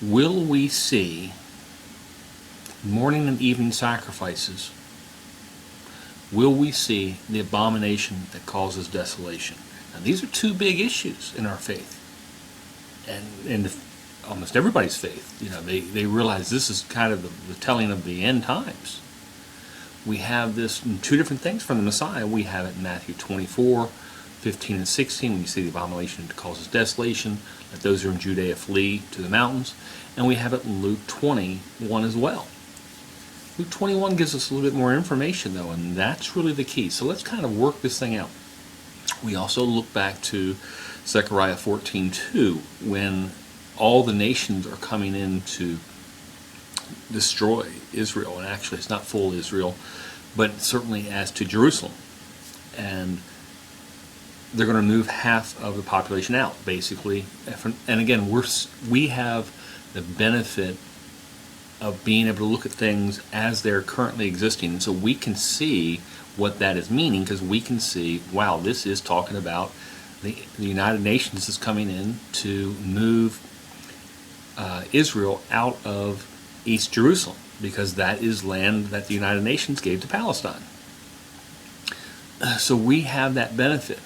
will we see morning and evening sacrifices? Will we see the abomination that causes desolation? Now, these are two big issues in our faith, and in almost everybody's faith. They realize this is kind of the telling of the end times. We have this in two different things from the Messiah. We have it in Matthew 24, 15 and 16, when you see the abomination that causes desolation, let those who are in Judea flee to the mountains. And we have it in Luke 21 as well. Luke 21 gives us a little bit more information, though, and that's really the key. So let's kind of work this thing out. We also look back to Zechariah 14:2, when all the nations are coming in to destroy Israel. And actually, it's not full Israel, but certainly as to Jerusalem. And they're going to move half of the population out, basically. And again, we have the benefit of being able to look at things as they're currently existing. And so we can see what that is meaning, because we can see, wow, this is talking about the United Nations is coming in to move Israel out of East Jerusalem, because that is land that the United Nations gave to Palestine. So we have that benefit.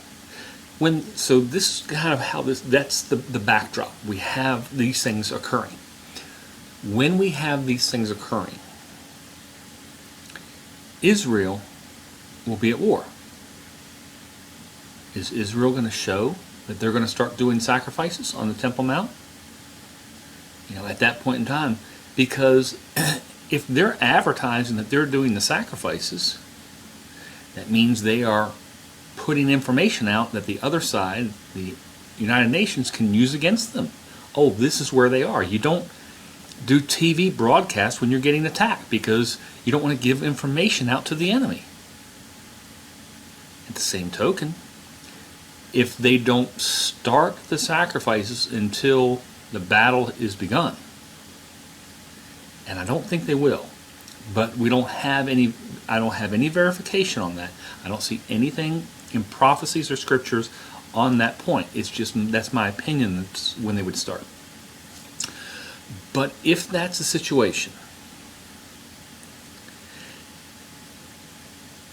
So this is kind of how that's the backdrop. We have these things occurring. When we have these things occurring, Israel will be at war. Is Israel going to show that they're going to start doing sacrifices on the Temple Mount? At that point in time, because if they're advertising that they're doing the sacrifices, that means they are putting information out that the other side, the United Nations, can use against them. Oh, this is where they are. You don't do TV broadcasts when you're getting attacked, because you don't want to give information out to the enemy. At the same token, if they don't start the sacrifices until the battle is begun, and I don't think they will, but I don't have any verification on that. I don't see anything in prophecies or scriptures on that point. It's just, that's my opinion, that's when they would start. But if that's the situation,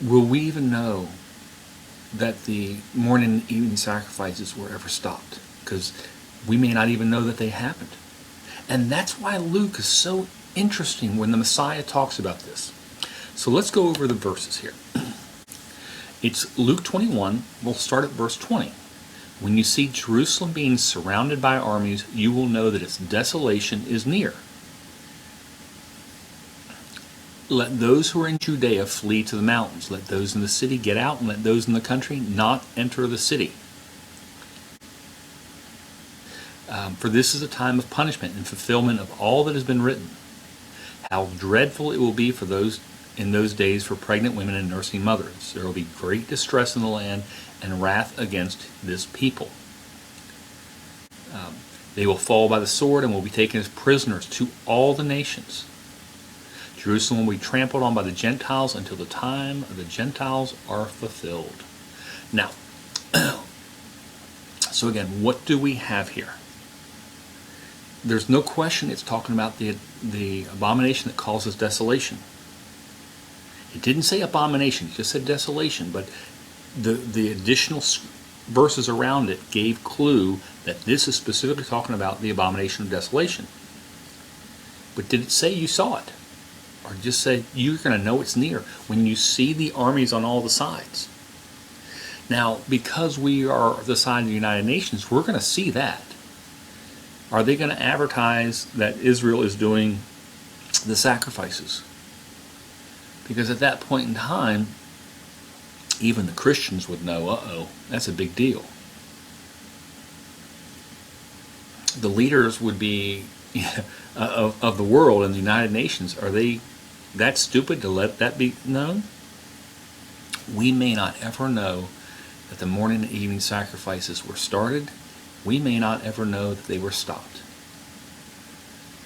will we even know that the morning and evening sacrifices were ever stopped? Because we may not even know that they happened. And that's why Luke is so interesting when the Messiah talks about this. So let's go over the verses here. It's Luke 21. We'll start at verse 20. When you see Jerusalem being surrounded by armies, you will know that its desolation is near. Let those who are in Judea flee to the mountains. Let those in the city get out, and let those in the country not enter the city. For this is a time of punishment and fulfillment of all that has been written. How dreadful it will be for those in those days for pregnant women and nursing mothers. There will be great distress in the land and wrath against this people. They will fall by the sword and will be taken as prisoners to all the nations. Jerusalem will be trampled on by the Gentiles until the time of the Gentiles are fulfilled. Now, so again, what do we have here? There's no question it's talking about the abomination that causes desolation. It didn't say abomination, it just said desolation, but the additional verses around it gave clue that this is specifically talking about the abomination of desolation. But did it say you saw it? Or just say you're going to know it's near when you see the armies on all the sides? Now, because we are the side of the United Nations, we're going to see that. Are they going to advertise that Israel is doing the sacrifices? Because at that point in time, even the Christians would know, that's a big deal. The leaders would be of the world and the United Nations, are they that stupid to let that be known? We may not ever know that the morning and evening sacrifices were started. We may not ever know that they were stopped.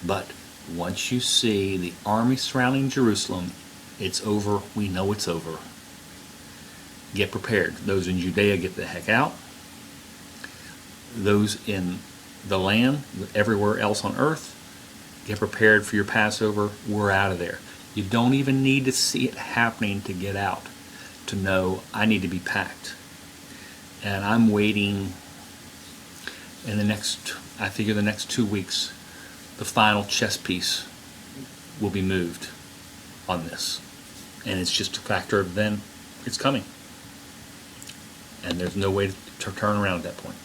But once you see the army surrounding Jerusalem, it's over. We know it's over. Get prepared. Those in Judea, get the heck out. Those in the land, everywhere else on earth, get prepared for your Passover, we're out of there. You don't even need to see it happening to get out, to know I need to be packed. And I'm waiting in I figure the next 2 weeks, the final chess piece will be moved on this. And it's just a factor of then it's coming. And there's no way to turn around at that point.